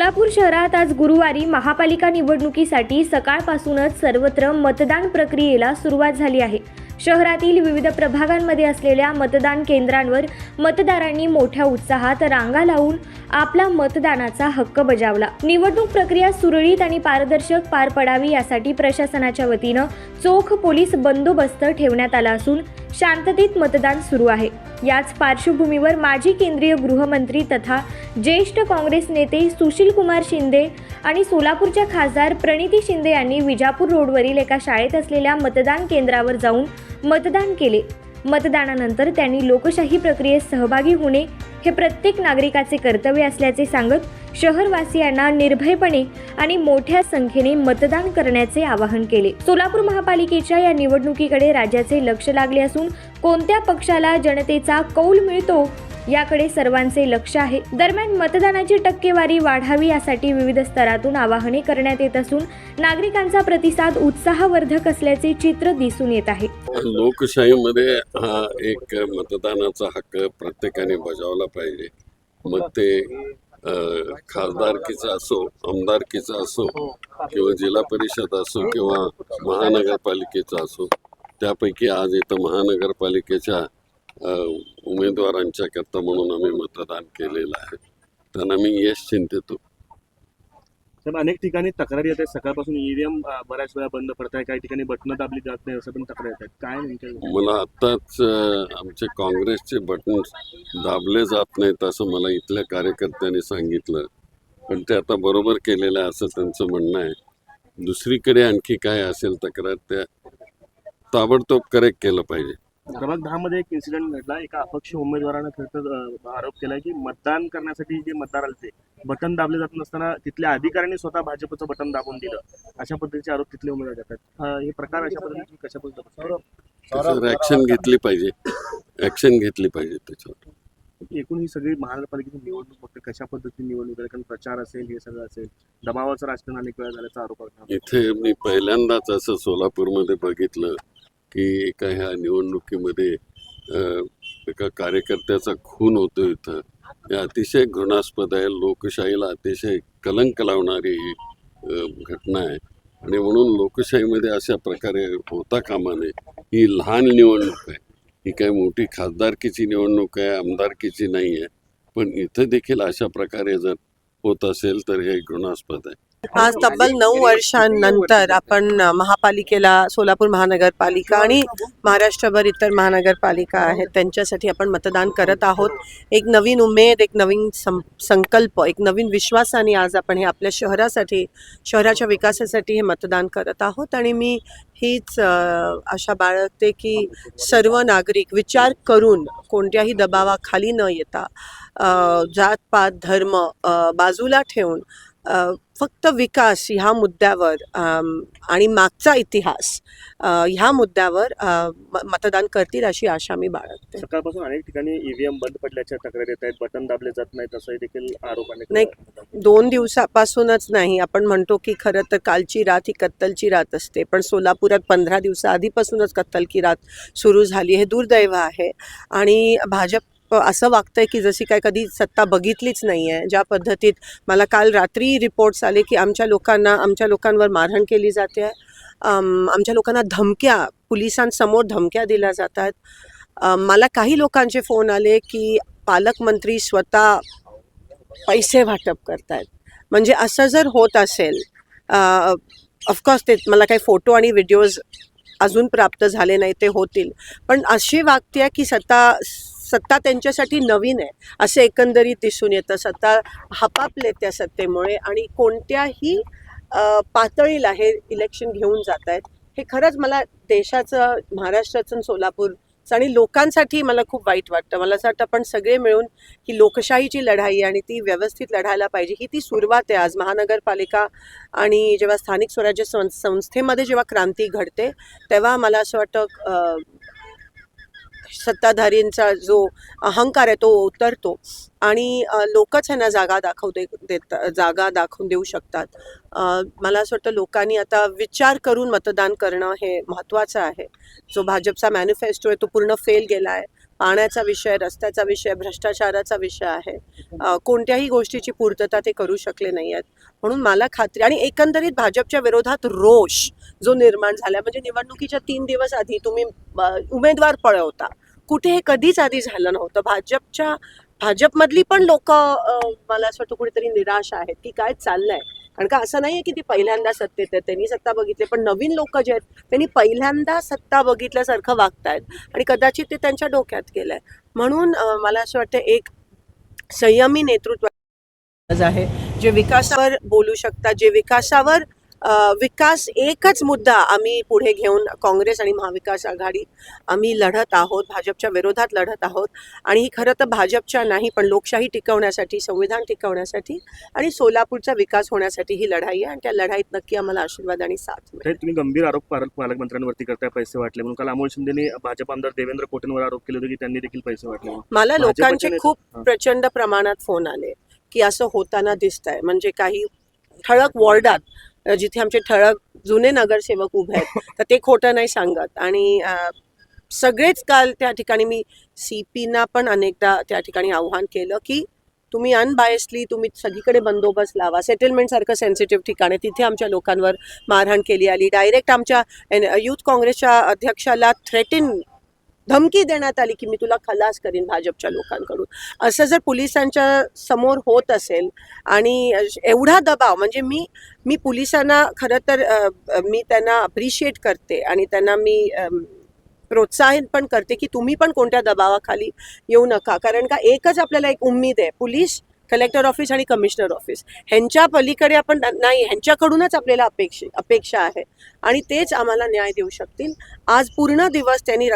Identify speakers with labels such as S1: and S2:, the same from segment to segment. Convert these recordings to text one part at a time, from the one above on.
S1: सोलापूर शहरात आज गुरुवारी महापालिका निवडणुकीसाठी सकाळपासूनच सर्वत्र मतदान प्रक्रियेला सुरुवात झाली आहे। शहरातील विविध प्रभागांमध्ये असलेल्या मतदान केंद्रांवर मतदारांनी मोठ्या उत्साहात रांगा लावून आपला मतदानाचा हक्क बजावला। निवडणूक प्रक्रिया सुरळीत आणि पारदर्शक पार पडावी यासाठी प्रशासनाच्या वतीनं चोख पोलीस बंदोबस्त ठेवण्यात आला असून शांततेत मतदान सुरू आहे। याच पार्श्वभूमीवर माजी केंद्रीय गृहमंत्री तथा ज्येष्ठ काँग्रेस नेते सुशील कुमार शिंदे आणि सोलापूरच्या खासदार प्रणिती शिंदे यांनी विजापूर रोडवरील एका शाळेत असलेल्या मतदान केंद्रावर जाऊन मतदान केले। मतदानानंतर त्यांनी लोकशाही प्रक्रियेत सहभागी होणे हे प्रत्येक नागरिकाचे कर्तव्य असल्याचे सांगत शहरवासियांना निर्भयपणे आणि मोठ्या संख्येने मतदान करण्याचे आवाहन केले। सोलापूर महापालिकेच्या या निवडणुकीकडे राज्याचे लक्ष लागले असून कोणत्या पक्षाला जनतेचा कौल मिळतो याकडे सर्वांचे लक्ष आहे। दरम्यान मतदानाची टक्केवारी वाढावी यासाठी विविध स्तरातून आवाहने करण्यात येत असून नागरिकांचा प्रतिसाद उत्साहवर्धक असल्याचे चित्र दिसून येत आहे।
S2: लोकशाहीमध्ये हा एक मतदानाचा हक्क प्रत्येकाने बजावला पाहिजे। मग ते खासदारकीचा असो, आमदारकीचा असो किंवा जिल्हा परिषद असो किंवा महानगरपालिकेचा असो। त्यापैकी आज इथं महानगरपालिकेच्या उमेदवारांच्या करता म्हणून आम्ही मतदान केलेलं आहे। त्यांना मी यश चिंतितो।
S3: तर अनेक ठिकाणी तक्रारी येत आहेत, सकाळपासून ईव्हीएम बऱ्याच वेळा बंद पडत आहे, काही ठिकाणी बटणं दाबली जात नाही असं पण तक्रार येत आहेत। काय नेमकं?
S2: मला आत्ताच आमचे काँग्रेसचे बटन दाबले जात नाहीत असं मला इथल्या कार्यकर्त्यांनी सांगितलं, पण ते आता बरोबर केलेलं आहे असं त्यांचं म्हणणं आहे। दुसरीकडे आणखी काय असेल तक्रार त्या ताबडतोब करेक्ट केलं पाहिजे।
S3: प्रभाग 10 मध्ये एक इन्सिडेंट घडला। एका अपक्ष उमेदवारानं खरंतर आरोप केलाय की मतदान करण्यासाठी जे मतदार आले ते बटन दाबले जात नसताना तिथल्या अधिकाऱ्यांनी स्वतः भाजपचं बटन दाबून दिलं, अशा पद्धतीचे आरोप तिथले उमेदवार करतात। हे प्रकार अशा पद्धतीने कशा पद्धतीने
S2: ऍक्शन घेतली पाहिजे, ऍक्शन घेतली पाहिजे त्याच्यावर।
S3: एकूण ही सगळी महानगरपालिकेची निवडणूक फक्त कशा पद्धतीने निवडणूक आहे, कारण प्रचार असेल, हे सगळं असेल, दबावाचं राजकारण अनेक वेळा झाल्याचा आरोप आहे।
S2: इथे मी पहिल्यांदाच असं सोलापूरमध्ये बघितलं की एका ह्या निवडणुकीमध्ये एका कार्यकर्त्याचा खून होतो इथं। हे अतिशय घृणास्पद आहे, लोकशाहीला अतिशय कलंक लावणारी ही घटना आहे आणि म्हणून लोकशाहीमध्ये अशा प्रकारे होता कामा नये। ही लहान निवडणूक आहे, ही काही मोठी खासदारकीची निवडणूक आहे, आमदारकीची नाही आहे, पण इथं देखील अशा प्रकारे जर होत असेल तर हे घृणास्पद आहे।
S4: आज तब्बल 9 वर्षांनंतर आपण महापालिकेला, सोलापूर महानगरपालिका आणि महाराष्ट्रभर इतर महानगरपालिका आहेत त्यांच्यासाठी आपण मतदान करत आहोत। एक नवीन उमेद, एक नवीन संकल्प, एक नवीन विश्वासाने आज आपण हे आपल्या शहरासाठी, शहराच्या विकासासाठी हे मतदान करत आहोत। आणि मी हीच आशा बाळगते की सर्व नागरिक विचार करून कोणत्याही दबावाखाली न येता जातपात धर्म बाजूला ठेवून फक्त विकास ह्या मुद्द्यावर आणि मागचा इतिहास ह्या मुद्द्यावर मतदान करतील अशी आशा मी बाळगते।
S3: सकाळपासून अनेक ठिकाणी ईव्हीएम बंद पडल्याच्या तक्रारी येत आहेत, बटन दाबले जात नाहीत असंही देखील आरोप
S4: नाही, 2 दिवसापासूनच नाही, आपण म्हणतो की खरं तर कालची रात ही कत्तलची रात असते, पण सोलापुरात 15 दिवसाआधीपासूनच कत्तल की रात सुरू झाली। हे दुर्दैव आहे आणि भाजप असं वागतंय की जशी काय कधी सत्ता बघितलीच नाही आहे। ज्या पद्धतीत मला काल रात्री रिपोर्ट्स आले की आमच्या लोकांवर मारहाण केली जाते आहे, आमच्या लोकांना धमक्या, पोलिसांसमोर धमक्या दिल्या जातात। मला काही लोकांचे फोन आले की पालकमंत्री स्वतः पैसे वाटप करतायत। म्हणजे असं जर होत असेल, ऑफकोर्स ते मला काही फोटो आणि व्हिडिओज अजून प्राप्त झाले नाही, ते होतील, पण अशी वागते की सत्ता त्यांच्यासाठी नवीन आहे असं एकंदरीत दिसून येतं। सत्ता हपापले त्या सत्तेमुळे आणि कोणत्याही पातळीला हे इलेक्शन घेऊन जात आहेत। हे खरंच मला देशाचं, महाराष्ट्राचं, सोलापूरचं आणि लोकांसाठी मला खूप वाईट वाटतं। मला असं वाटतं आपण सगळे मिळून ही लोकशाहीची लढाई आणि ती व्यवस्थित लढायला पाहिजे। ही ती सुरुवात आहे। आज महानगरपालिका आणि जेव्हा स्थानिक स्वराज्य संस्थेमध्ये जेव्हा क्रांती घडते तेव्हा मला असं वाटतं सत्ताधारींचा जो अहंकार आहे तो उतरतो आणि लोकच ह्यांना जागा दाखवून देऊ शकतात। मला असं वाटतं लोकांनी आता विचार करून मतदान करणं हे महत्त्वाचं आहे। जो भाजपचा मॅनिफेस्टो आहे तो पूर्ण फेल गेला आहे। पाण्याचा विषय, रस्त्याचा विषय, भ्रष्टाचाराचा विषय आहे. कोणत्याही गोष्टीची पूर्तता ते करू शकले नाही आहेत. म्हणून मला खात्री, आणि एकंदरीत भाजपच्या विरोधात रोष जो निर्माण झाला, म्हणजे निवडणुकीच्या 3 दिवस आधी तुम्ही उमेदवार पळवता, कुठे हे कधीच आधी झालं नव्हतं. भाजपमधली पण लोक मला असं वाटतं कुठेतरी निराश आहेत की काय चाललंय. कारण का असं नाहीये की ती पहिल्यांदा सत्तेत आहेत, त्यांनी सत्ता बघितली, पण नवीन लोक जे आहेत त्यांनी पहिल्यांदा सत्ता बघितल्यासारखं वागतायत आणि कदाचित ते त्यांच्या डोक्यात गेलंय. म्हणून मला असं वाटतं एक संयमी नेतृत्व आहे, जे विकासावर बोलू शकतात, जे विकासावर विकास एकच मुद्दा आम्ही पुढे घेऊन काँग्रेस आणि महाविकास आघाडी आम्ही लढत आहोत, भाजपच्या विरोधात लढत आहोत. आणि ही खरं तर भाजपच्या नाही, पण लोकशाही टिकवण्यासाठी, संविधान टिकवण्यासाठी आणि सोलापूरचा विकास होण्यासाठी ही लढाई आहे. आणि त्या लढाईत नक्की आम्हाला आशीर्वाद आणि साथ मिळेल.
S3: तुम्ही गंभीर आरोप पालकमंत्र्यांवरती करताय पैसे वाटले म्हणून. काल अमोल शिंदेने भाजप आमदार देवेंद्र कोटेंवर आरोप केले होते की त्यांनी देखील पैसे वाटले.
S4: मला लोकांचे खूप
S3: हां.
S4: प्रचंड प्रमाणात फोन आले की असं होताना दिसतंय. म्हणजे काही ठळक वॉर्डात जिथे आमचे ठळक जुने नगरसेवक उभे आहेत तर ते खोटं नाही सांगत. आणि सगळेच काल त्या ठिकाणी मी CPना पण अनेकदा त्या ठिकाणी आव्हान केलं की तुम्ही अनबायसली तुम्ही सगळीकडे बंदोबस्त लावा. सेटलमेंट सारखं सेन्सिटिव्ह ठिकाण आहे, तिथे आमच्या लोकांवर मारहाण केली आली. डायरेक्ट आमच्या युथ काँग्रेसच्या अध्यक्षाला धमकी देण्यात आली की मी तुला खलास करीन भाजपच्या लोकांकडून. असं जर पोलिसांच्या समोर होत असेल आणि एवढा दबाव, म्हणजे मी पोलिसांना खरं तर मी त्यांना अप्रिशिएट करते आणि त्यांना मी प्रोत्साहित पण करते की तुम्ही पण कोणत्या दबावाखाली येऊ नका. कारण का एकच आपल्याला एक उम्मीद आहे, पोलीस, कलेक्टर ऑफिस आणि कमिशनर ऑफिस, ह्यांच्या पलीकडे आपण नाही, ह्यांच्याकडूनच आपल्याला अपेक्षा आहे आणि तेच आम्हाला न्याय देऊ शकतील. आज पूर्ण दिवस त्यांनी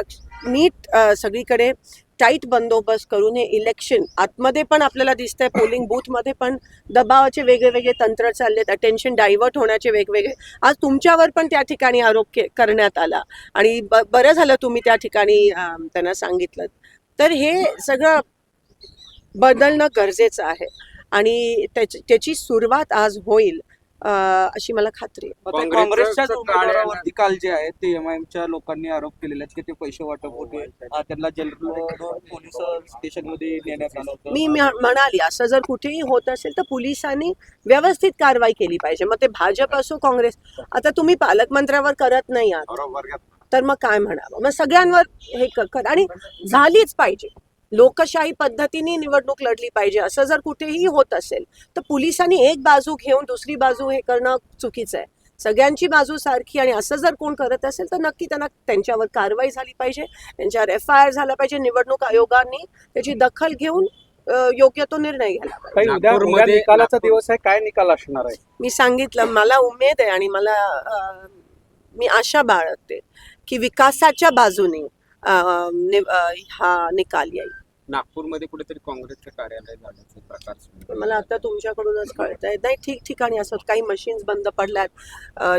S4: नीट सगळीकडे टाईट बंदोबस्त करून हे इलेक्शन आतमध्ये पण आपल्याला दिसतंय, पोलिंग बूथमध्ये पण दबावाचे वेगवेगळे तंत्र चाललेत, अटेन्शन डायव्हर्ट होण्याचे वेगवेगळे. आज तुमच्यावर पण त्या ठिकाणी आरोप करण्यात आला आणि बरं झालं तुम्ही त्या ठिकाणी त्यांना सांगितलं. तर हे सगळं बदलणं गरजेचं आहे आणि त्याची सुरुवात आज होईल अशी मला खात्री आहे.
S5: काँग्रेसच्याच उमेदवारावरती काल जे आहे ते MIMच्या लोकांनी आरोप केलेले आहेत की ते पैसे वाटप होते, त्यांना पोलीस स्टेशनमध्ये नेण्यात आलं होतं.
S4: मी म्हणाली असं जर कुठेही होत असेल तर पोलिसांनी व्यवस्थित कारवाई केली पाहिजे. मग ते भाजप असो काँग्रेस. आता तुम्ही पालकमंत्र्यावर करत नाही आहात तर मग काय म्हणावं. मग सगळ्यांवर हे आणि झालीच पाहिजे, लोकशाही पद्धतीने निवडणूक लढली पाहिजे. असं जर कुठेही होत असेल तर पोलिसांनी एक बाजू घेऊन दुसरी बाजू हे करणं चुकीचं आहे. सगळ्यांची बाजू सारखी, आणि असं जर कोण करत असेल तर नक्की त्यांच्यावर कारवाई झाली पाहिजे, त्यांच्यावर FIR झाला पाहिजे. निवडणूक आयोगाने त्याची दखल घेऊन योग्य तो निर्णय घ्यायला पाहिजे.
S5: उद्या निकालाचा दिवस आहे, काय निकाल असणार आहे?
S4: मी सांगितलं, मला उमेद आहे आणि मी आशा बाळगते की विकासाच्या बाजूने हा निकाल येईल.
S5: नागपूरमध्ये कुठेतरी काँग्रेसचं कार्यालय झाल्याचे प्रकार
S4: मला आता तुमच्याकडूनच कळतंय. नाही, ठिकठिकाणी असं काही मशीन्स बंद पडल्यात,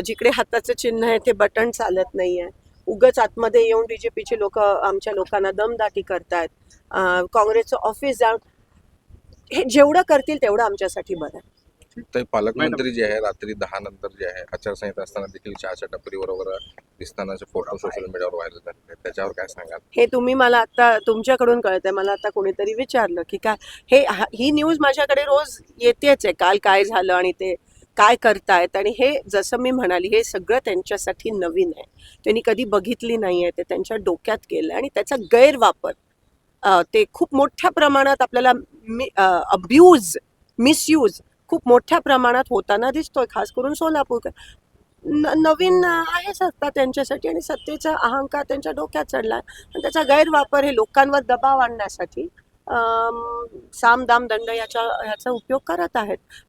S4: जिकडे हाताचं चिन्ह आहे ते बटन चालत नाहीये. उगाच आतमध्ये येऊन BJPचे लोक आमच्या लोकांना दमदाटी करतायत. काँग्रेसचं ऑफिस जाऊन हे जेवढं करतील तेवढं आमच्यासाठी बरं आहे.
S6: तर पालकमंत्री जे आहे रात्री 10 नंतर जे आहे आचारसंहिता असताना देखील चहाच्या टपरी बरोबर दिसतानाचे फोटो सोशल मीडियावर व्हायरल झाले, त्याच्यावर काय सांगाल?
S4: हे तुम्ही मला आता तुमच्याकडून कळतंय. मला आता कोणीतरी विचारलं की काय ही न्यूज माझ्याकडे रोज येतेच आहे, काल काय झालं आणि ते काय करतायत. आणि हे जसं मी म्हणाली, हे सगळं त्यांच्यासाठी नवीन आहे, त्यांनी कधी बघितली नाही आहे, ते त्यांच्या डोक्यात केलं आणि त्याचा गैरवापर ते खूप मोठ्या प्रमाणात आपल्याला मिसयूज खूप मोठ्या प्रमाणात होताना दिसतोय. खास करून सोलापूर नवीन आहे सत्ता त्यांच्यासाठी आणि सत्तेचा अहंकार त्यांच्या डोक्यात चढलाय आणि त्याचा गैरवापर हे लोकांवर दबाव आणण्यासाठी साम दाम दंड याचा उपयोग करत आहेत.